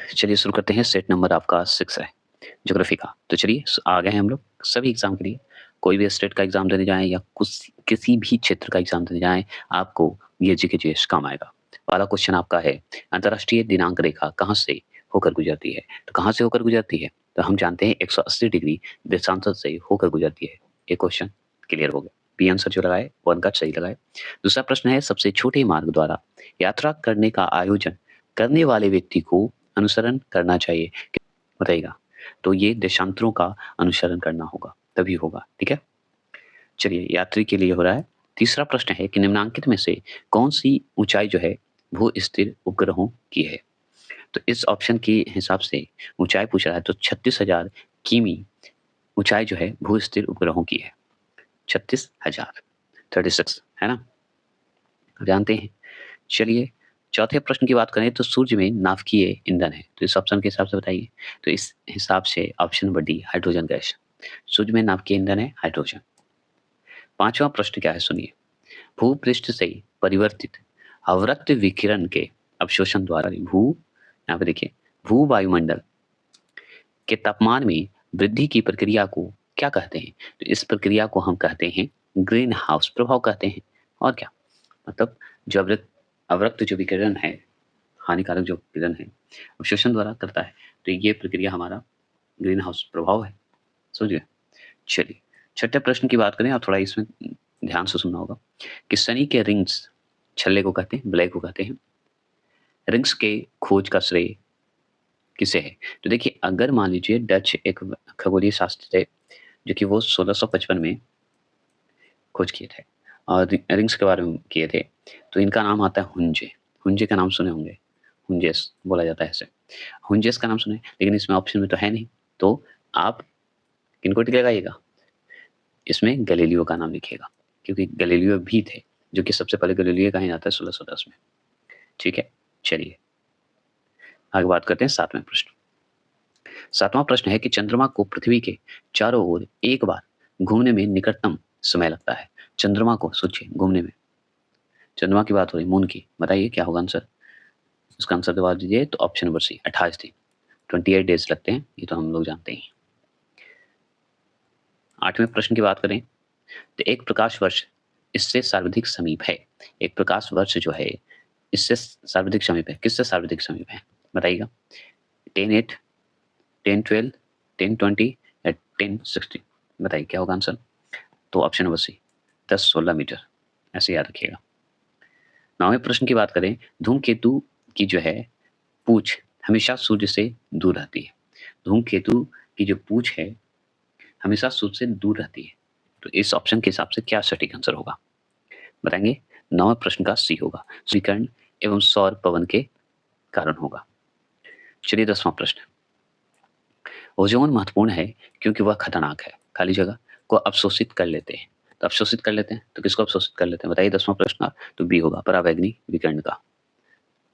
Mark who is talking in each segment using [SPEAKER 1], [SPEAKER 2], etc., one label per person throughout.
[SPEAKER 1] चलिए शुरू करते हैं। सेट नंबर आपका 6 है ज्योग्राफी का। तो चलिए आ गए हैं हम लोग सभी एग्जाम के लिए। कोई भी स्टेट का एग्जाम देने जाएं या कुछ किसी भी क्षेत्र का एग्जाम देने जाएं, आपको ये जीके जीएस काम आएगा। पहला क्वेश्चन आपका है, अंतर्राष्ट्रीय दिनांक रेखा कहाँ से होकर गुजरती है? तो कहाँ से होकर गुजरती है? तो हम जानते हैं 180 डिग्री देशांतर से होकर गुजरती है। ये क्वेश्चन क्लियर हो गया। बी आंसर जो लगाए वो उनका सही लगाए। दूसरा प्रश्न है, सबसे छोटे मार्ग द्वारा यात्रा करने का आयोजन करने वाले व्यक्ति को अनुसरण करना चाहिए, बताइएगा। तो ये देशांतरों का अनुसरण करना होगा, तभी होगा। ठीक है, चलिए यात्री के लिए हो रहा है। तीसरा प्रश्न है कि निम्नांकित में से कौन सी ऊंचाई जो है भू स्थिर उपग्रहों की है? तो इस ऑप्शन के हिसाब से ऊंचाई पूछ रहा है, तो 36,000 किमी ऊंचाई जो है भू स्थिर उपग्रहों की है। 36,000, 36 है ना, जानते हैं। चलिए चौथे प्रश्न की बात करें तो सूर्य में नाभिकीय ईंधन है, तो इस ऑप्शन के हिसाब से बताइए। तो इस हिसाब से option number D hydrogen gas. सूर्य में नाभिकीय ईंधन है हाइड्रोजन। पांचवा प्रश्न क्या है सुनिए, भूपृष्ठ से परिवर्तित अवरक्त विकिरण के अवशोषण द्वारा यहाँ पे देखिए भू वायुमंडल के तापमान में वृद्धि की प्रक्रिया को क्या कहते हैं? तो इस प्रक्रिया को हम कहते हैं ग्रीन हाउस प्रभाव कहते हैं। और क्या मतलब, जो अवरक्त जो विकिरण है, हानिकारक जो विकिरण है अवशोषण द्वारा करता है, तो ये प्रक्रिया हमारा ग्रीन हाउस प्रभाव है। समझिए। चलिए छठे प्रश्न की बात करें, आप थोड़ा इसमें ध्यान से सुनना होगा कि शनि के रिंग्स छल्ले को कहते हैं, ब्लैक को कहते हैं। रिंग्स के खोज का श्रेय किसे है? तो देखिए अगर मान लीजिए डच एक खगोलीय शास्त्री थे जो कि वो 1655 में खोज किए थे और रिंग्स के बारे में किए थे, तो इनका नाम आता है हुंजे। हुंजे का नाम सुने होंगे, हुंजेस बोला जाता है ऐसे। हुंजेस का नाम सुने, लेकिन इसमें ऑप्शन में तो है नहीं, तो आप किनको टिक लगाइएगा? इसमें गैलीलियो का नाम लिखिएगा, क्योंकि गैलीलियो भी थे, जो कि सबसे पहले गैलीलियो कहा जाता है 1610 में। ठीक है, चलिए आगे बात करते हैं सातवें प्रश्न। सातवां प्रश्न है कि चंद्रमा को पृथ्वी के चारों ओर एक बार घूमने में निकटतम समय लगता है। चंद्रमा को सोचिए घूमने में, चंद्रमा की बात हो रही, मून की, बताइए क्या होगा आंसर? उसका आंसर जवाब दीजिए। तो ऑप्शन नंबर सी 28 दिन, 28 डेज लगते हैं, ये तो हम लोग जानते हैं। आठवें प्रश्न की बात करें तो एक प्रकाश वर्ष इससे सर्वाधिक समीप है। एक प्रकाश वर्ष जो है इससे सर्वाधिक समीप है, किससे सर्वाधिक समीप है बताइएगा? 10/8, 10/12, 10/20 या 10/16, बताइए क्या होगा आंसर? तो ऑप्शन नंबर सी 10-16 मीटर, ऐसे याद रखिएगा। नौवें प्रश्न की बात करें, धूमकेतु की जो है पूछ हमेशा सूर्य से दूर रहती है। धूमकेतु की जो पूछ है हमेशा सूर्य से दूर रहती है, तो इस ऑप्शन के हिसाब से क्या सटीक आंसर होगा बताएंगे? नौवें प्रश्न का सी होगा, सूर्यकिरण एवं सौर पवन के कारण होगा। चलिए 10वां प्रश्न, ओजोन महत्वपूर्ण है क्योंकि वह खतरनाक है, खाली जगह को अवशोषित कर लेते हैं। तो अवशोषित कर लेते हैं, तो किसको अवशोषित कर लेते हैं बताइए? 10वां प्रश्न का तो बी होगा, परावैंगनी विकिरण का।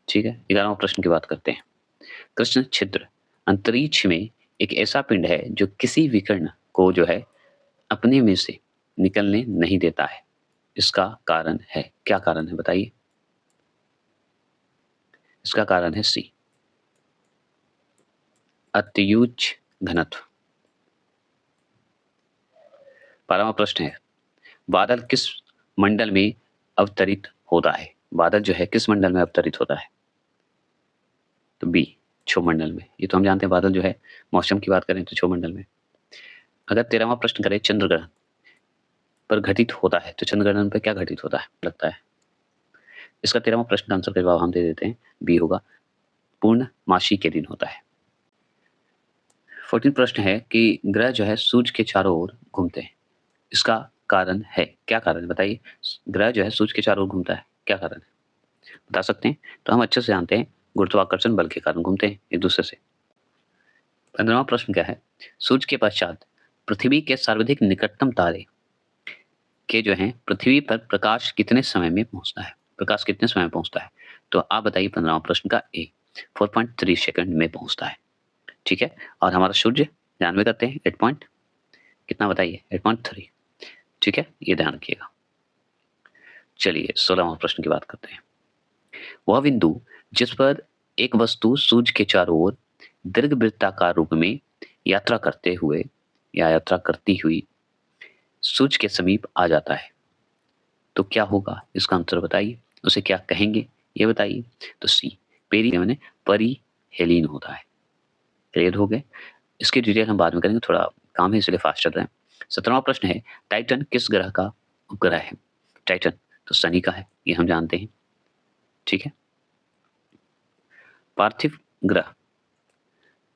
[SPEAKER 1] ठीक है, 11वां प्रश्न की बात करते हैं। कृष्ण छिद्र अंतरिक्ष में एक ऐसा पिंड है जो किसी विकिरण को जो है अपने में से निकलने नहीं देता है, इसका कारण है, क्या कारण है बताइए? इसका कारण है सी, अत्युच्च घनत्व। 12वां प्रश्न है, बादल किस मंडल में अवतरित होता है? बादल जो है किस मंडल में अवतरित होता है? तो बी क्षोमंडल में। ये तो हम जानते हैं, बादल जो है मौसम की बात करें तो क्षोमंडल में। अगर 13वां प्रश्न करें, चंद्र ग्रहण पर घटित होता है, तो चंद्र ग्रहण पर क्या घटित होता है लगता है? इसका 13वां प्रश्न का आंसर का जवाब हम दे देते हैं, बी होगा, पूर्णमासी के दिन होता है। 14 प्रश्न है कि ग्रह जो है सूर्य के चारों ओर घूमते हैं, इसका कारण है, क्या कारण है बताइए? ग्रह जो है सूर्य के चारों ओर घूमता है, क्या कारण है बता सकते हैं? तो हम अच्छे से जानते हैं, गुरुत्वाकर्षण बल के कारण घूमते हैं एक दूसरे से। 15वां प्रश्न क्या है, सूर्य के पश्चात पृथ्वी के सर्वाधिक निकटतम तारे के जो हैं पृथ्वी पर प्रकाश कितने समय में पहुंचता है? प्रकाश कितने समय में पहुंचता है? तो आप बताइए 15वां प्रश्न का ए 4.3 सेकंड में पहुंचता है। ठीक है, और हमारा सूर्य ध्यान में करते हैं 8 पॉइंट कितना बताइए? 8.3। ठीक है, ये ध्यान रखिएगा। चलिए 16वां प्रश्न की बात करते हैं। वह बिंदु जिस पर एक वस्तु सूर्य के चारों ओर दीर्घवृत्ताकार रूप में यात्रा करते हुए या यात्रा करती हुई सूर्य के समीप आ जाता है, तो क्या होगा? इसका आंसर बताइए। उसे क्या कहेंगे ये बताइए। तो सी, पेरी माने परिहेलिन होता है। क्लियर हो गए? इसकी डिटेल हम बाद में करेंगे, थोड़ा काम है इसलिए फास्ट चल रहे हैं। 17वां प्रश्न है, टाइटन किस ग्रह का उपग्रह है? टाइटन तो शनि का है, ये हम जानते हैं। ठीक है। पार्थिव ग्रह,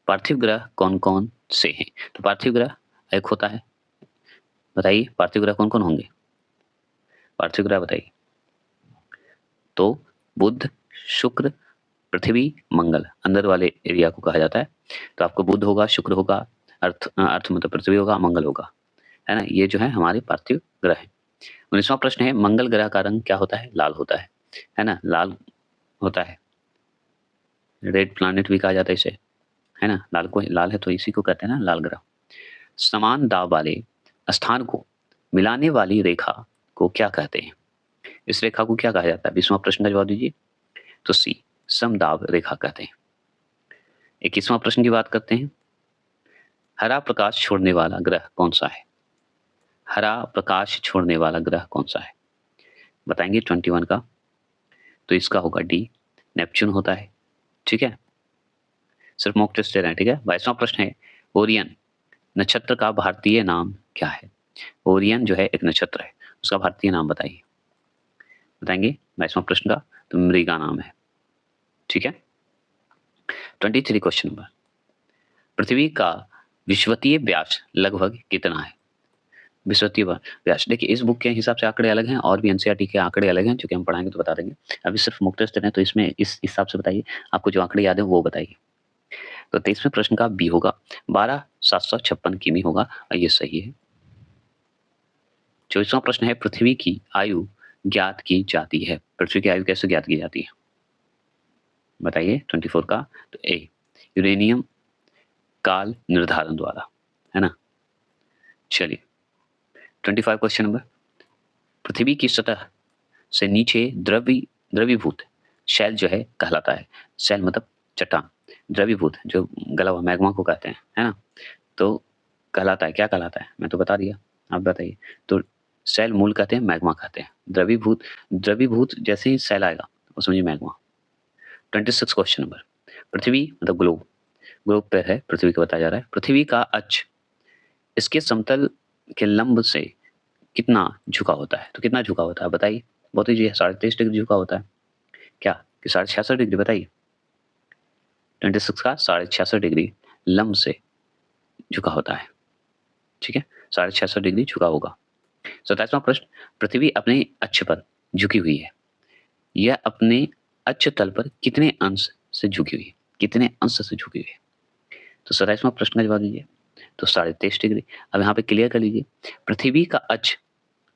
[SPEAKER 1] पार्थिव ग्रह कौन-कौन से हैं? तो पार्थिव ग्रह एक होता है, बताइए पार्थिव ग्रह कौन-कौन होंगे? पार्थिव ग्रह बताइए। तो बुध, शुक्र, पृथ्वी, मंगल अंदर वाले एरिया को कहा जाता है। तो आपको बुध होगा, शुक्र होगा, अर्थ मतलब पृथ्वी होगा, मंगल होगा, है ना? ये जो है हमारे पार्थिव ग्रह हैं। 19वां प्रश्न है, मंगल ग्रह का रंग क्या होता है? लाल होता है ना? लाल होता है। रेड प्लैनेट भी कहा जाता है इसे, है ना? लाल है तो इसी को कहते हैं ना लाल ग्रह। समान दाब वाले स्थान को मिलाने वाली रेखा को क्या कहते हैं? इस रेखा को क्या कहा जाता है? 20वां प्रश्न का जवाब दीजिए। तो सी, समदाब रेखा कहते हैं। 21वां प्रश्न की बात करते हैं। हरा प्रकाश छोड़ने वाला ग्रह कौन सा है? हरा प्रकाश छोड़ने वाला ग्रह कौन सा है? बताएंगे 21 का। तो इसका होगा डी, नेपच्यून होता है। ठीक है, सिर्फ मॉक टेस्ट दे रहे हैं। ठीक है। 22वां प्रश्न है, ओरियन नक्षत्र का भारतीय नाम क्या है? ओरियन जो है एक नक्षत्र है, उसका भारतीय नाम बताइए। बताएंगे 22वां प्रश्न का। तो मृगा नाम है। ठीक है। 23 क्वेश्चन नंबर, पृथ्वी का विश्वतीय व्यास लगभग कितना है? विश्वतीय व्यास, देखिए इस बुक के हिसाब से आंकड़े अलग हैं और भी एनसीईआरटी के आंकड़े अलग हैं, जो कि हम पढ़ाएंगे तो बता देंगे। अभी सिर्फ मुक्त टेस्ट हैं, तो इसमें इस हिसाब से बताइए, आपको जो आंकड़े याद है वो बताइए। तो 23वें प्रश्न का बी होगा 12,756 किमी होगा, और ये सही है। 24वां प्रश्न है, पृथ्वी की आयु ज्ञात की जाती है? पृथ्वी की आयु कैसे ज्ञात की जाती है बताइए 24 का। तो ए, यूरेनियम काल निर्धारण द्वारा, है ना? चलिए 25 क्वेश्चन नंबर, पृथ्वी की सतह से नीचे द्रवीभूत शैल जो है कहलाता है? शैल मतलब चट्टान, द्रवीभूत जो गला हुआ मैग्मा को कहते हैं, है ना? तो कहलाता है, क्या कहलाता है? मैं तो बता दिया, आप बताइए। तो शैल मूल कहते हैं, मैग्मा कहते हैं। द्रवीभूत, द्रवीभूत जैसे ही शैल आएगा वो समझिए मैग्मा। 26 क्वेश्चन नंबर, पृथ्वी मतलब ग्लोब, ग्लोब पे है, पृथ्वी को बताया जा रहा है। पृथ्वी का अक्ष इसके समतल के लंब से कितना झुका होता है? तो कितना झुका होता है बताइए। बहुत ईजी है, 23.5 डिग्री झुका होता है। क्या कि 66.5 डिग्री? बताइए 26 का 66.5 डिग्री लंब से झुका होता है। ठीक है, 66.5 डिग्री झुका होगा। 27वां प्रश्न, पृथ्वी अपने अक्ष पर झुकी हुई है, यह अपने अक्ष तल पर कितने अंश से झुकी हुई है? कितने अंश से झुकी हुई है? तो 27वां प्रश्न का जवाब दीजिए। तो 23.5 डिग्री। अब यहाँ पे क्लियर कर लीजिए, पृथ्वी का अक्ष,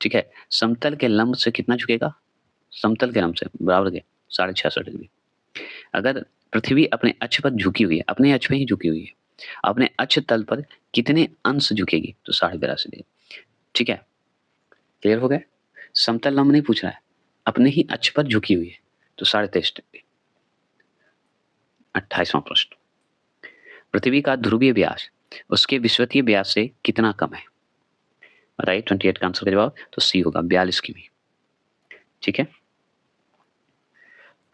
[SPEAKER 1] ठीक है, समतल के लंब से कितना झुकेगा? समतल के लंब से बराबर के 66.5 डिग्री। अगर पृथ्वी अपने अक्ष पर झुकी हुई है, अपने अक्ष पे ही झुकी हुई है, अपने अक्ष तल पर कितने अंश झुकेगी? तो 82.5 डिग्री। ठीक है, क्लियर हो गया? समतल लंब नहीं पूछ रहा है, अपने ही अक्ष पर झुकी हुई है, तो 23.5 डिग्री। 28वां प्रश्न, पृथ्वी का ध्रुवीय व्यास उसके विश्वतीय व्यास से कितना कम है? बताइए 28 का आंसर का जवाब। तो सी होगा 42 किमी। ठीक है।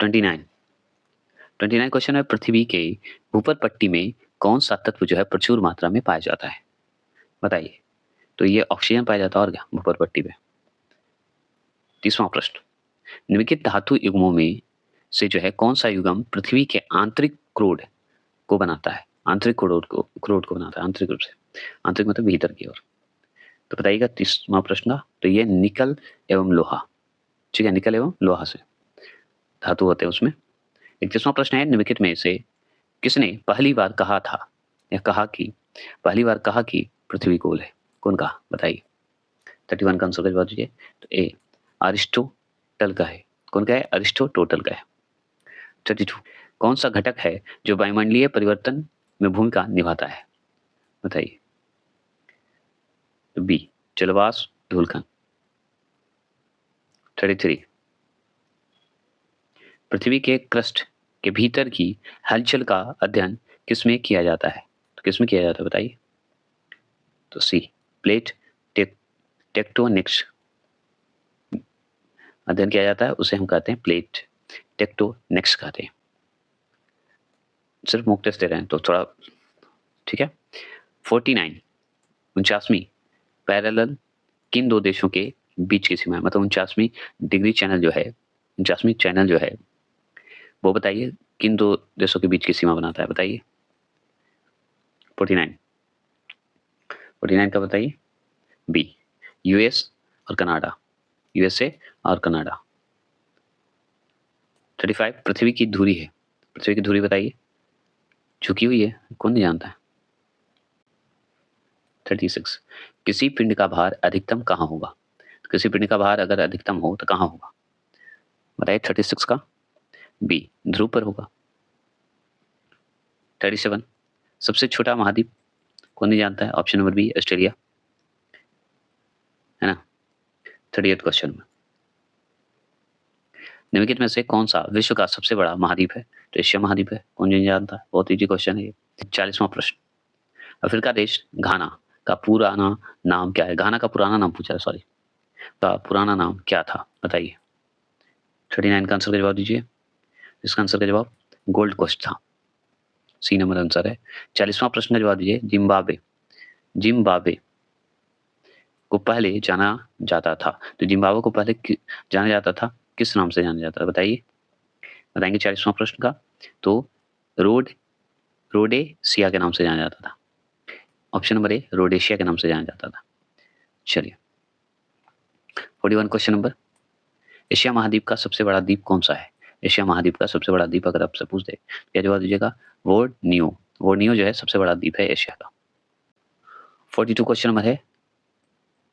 [SPEAKER 1] 29 क्वेश्चन है, पृथ्वी के ऊपर पट्टी में कौन सा तत्व जो है प्रचुर मात्रा में पाया जाता है? बताइए। तो ये ऑक्सीजन पाया जाता है, और क्या ऊपर पट्टी पे। 30वां प्रश्न, निम्नलिखित धातु युग्मों में से जो है कौन सा युग्म पृथ्वी के आंतरिक क्रोड को बनाता है? आंतरिक क्रोड को बनाता है, आंतरिक रूप से। आंतरिक मतलब भीतर की ओर। तो बताइएगा 30वां प्रश्न का। तो ये निकल एवं लोहा। ठीक है, निकल एवं लोहा से धातु होते हैं उसमें। 31वां प्रश्न है, निम्नलिखित में से किसने पहली बार कहा था या कहा कि पहली बार कहा कि पृथ्वी गोल है? कौन कहा बताइए। 31 का आंसर का जवाब दीजिए। तो ए, अरिस्टोटल का है। कौन का है? अरिस्टोटल का है। 32, कौन सा घटक है जो वायुमंडलीय परिवर्तन में भूमिका निभाता है? बताइए। बी, जलवाष्प धूलकण। 33, पृथ्वी के क्रस्ट के भीतर की हलचल का अध्ययन किस में किया जाता है? तो किस में किया जाता है बताइए? तो सी, प्लेट टेक्टोनिक्स अध्ययन किया जाता है, उसे हम कहते हैं प्लेट टेक्टोनिक्स कहते हैं। सिर्फ मॉक टेस्ट दे रहे हैं तो थोड़ा ठीक है। 49 49वीं पैरेलल किन दो देशों के बीच की सीमा है? मतलब 49वीं डिग्री चैनल जो है, 49वीं चैनल जो है वो बताइए किन दो देशों के बीच की सीमा बनाता है? बताइए 49 49 का बताइए। बी, यूएस और कनाडा, यूएसए और कनाडा। 35 पृथ्वी की धुरी है, पृथ्वी की धुरी बताइए, झुकी हुई है, कौन नहीं जानता है? 36 किसी पिंड का भार अधिकतम कहाँ होगा? किसी पिंड का भार अगर अधिकतम हो तो कहाँ होगा? बताइए 36 का। बी, ध्रुव पर होगा। 37 सबसे छोटा महाद्वीप कौन नहीं जानता है? ऑप्शन नंबर बी, ऑस्ट्रेलिया, है ना। 38 क्वेश्चन में निम्नलिखित में से कौन सा विश्व का सबसे बड़ा महाद्वीप है? तो एशिया महाद्वीप है, कौन नहीं जानता है? बहुत इजी क्वेश्चन है ये। 40वां प्रश्न, अफ्रीका देश घाना का पुराना नाम क्या है? घाना का पुराना नाम पूछा है, सॉरी, का पुराना नाम क्या था? बताइए। 39 का आंसर का जवाब दीजिए। इसका आंसर का जवाब गोल्ड कोस्ट था, सी नंबर आंसर है। 40वां प्रश्न का जवाब दीजिए। जिम्बाब्वे, जिम्बाब्वे को पहले जाना जाता था, तो जिम्बाब्वे को पहले जाना जाता था, किस नाम से जाना जाता था? बताइए। बताएंगे 40वां प्रश्न का, तो रोडेशिया के नाम से जाना जाता था। ऑप्शन नंबर ए, रोडेशिया के नाम से जाना जाता था। चलिए 41 क्वेश्चन नंबर, एशिया महाद्वीप का सबसे बड़ा द्वीप कौन सा है? एशिया महाद्वीप का सबसे बड़ा द्वीप अगर आपसे पूछ दे क्या जवाब दीजिएगा? वोर्नियो, वोर्नियो जो है सबसे बड़ा द्वीप है एशिया का। 42 क्वेश्चन नंबर है,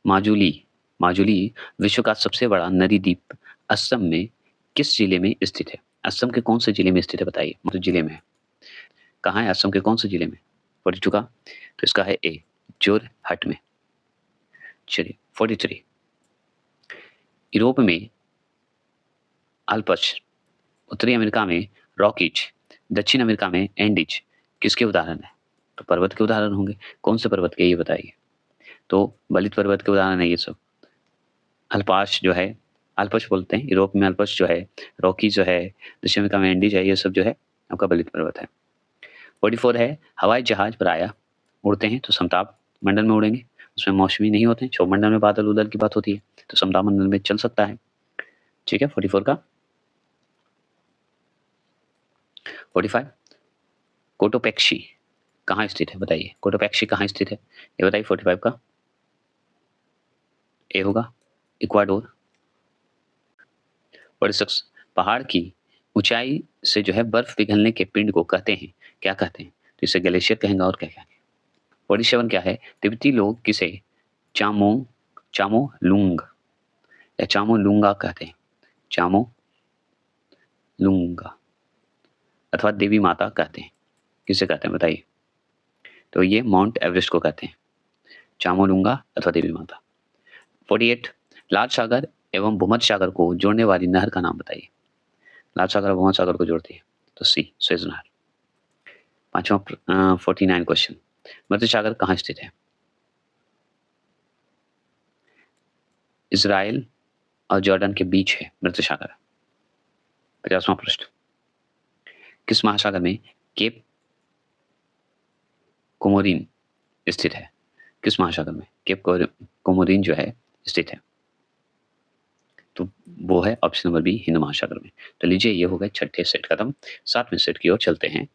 [SPEAKER 1] माजुली, माजुली विश्व का सबसे बड़ा नदी द्वीप असम में किस जिले में स्थित है? असम के कौन से जिले में स्थित है? बताइए। मतलब जिले में है, कहाँ है? असम के कौन से जिले में? 42 का, तो इसका है ए, जोरहट में। चलिए 43, यूरोप में अल्पस, उत्तरी अमेरिका में रॉकीज, दक्षिण अमेरिका में एंडीज किसके उदाहरण है? तो पर्वत के उदाहरण होंगे। कौन से पर्वत के, ये बताइए। तो बलित पर्वत के उदाहरण है ये सब। अल्पाश जो है, अल्पस बोलते हैं यूरोप में, अल्पस जो है, रॉकी जो है, दक्षिण अमेरिका में एंडीज है, ये सब जो है आपका बलित पर्वत है। 44 है, हवाई जहाज प्रायः उड़ते हैं तो समताप मंडल में उड़ेंगे, उसमें मौसमी नहीं होते हैं। क्षोभमंडल में बादल उदल की बात होती है, तो समताप मंडल में चल सकता है। ठीक है 44 का। 45, कोटोपेक्शी कहाँ स्थित है? बताइए कोटोपेक्शी कहाँ स्थित है, ये बताइए। 45 का ए होगा, इक्वाडोर। 46, पहाड़ की ऊंचाई से जो है बर्फ पिघलने के पिंड को कहते हैं, क्या कहते हैं? तो इसे ग्लेशियर कहेंगे और क्या कहेंगे? 47 क्या है, तिब्बती लोग किसे चामोंग, चामोलुंग या चामोलुंगा कहते हैं? चामोलुंगा अथवा देवी माता कहते हैं, किसे कहते हैं बताइए? तो ये माउंट एवरेस्ट को कहते हैं, चामोलुंगा अथवा देवी माता। 48, लाल सागर एवं भूमध्य सागर को जोड़ने वाली नहर का नाम बताइए। लाल सागर और भूमध्य सागर को जोड़ती है, तो सी, स्वेज नहर। 49 क्वेश्चन, मध्य सागर कहाँ स्थित है? इजराइल और जॉर्डन के बीच है मध्य सागर। 50वां प्रश्न, किस महासागर में केप कोमोरिन स्थित है? किस महासागर में केप कोमोरिन जो है स्थित है? तो वो है ऑप्शन नंबर बी, हिंद महासागर में। तो लीजिए ये हो गए छठे सेट खत्म, 7वें सेट की ओर चलते हैं।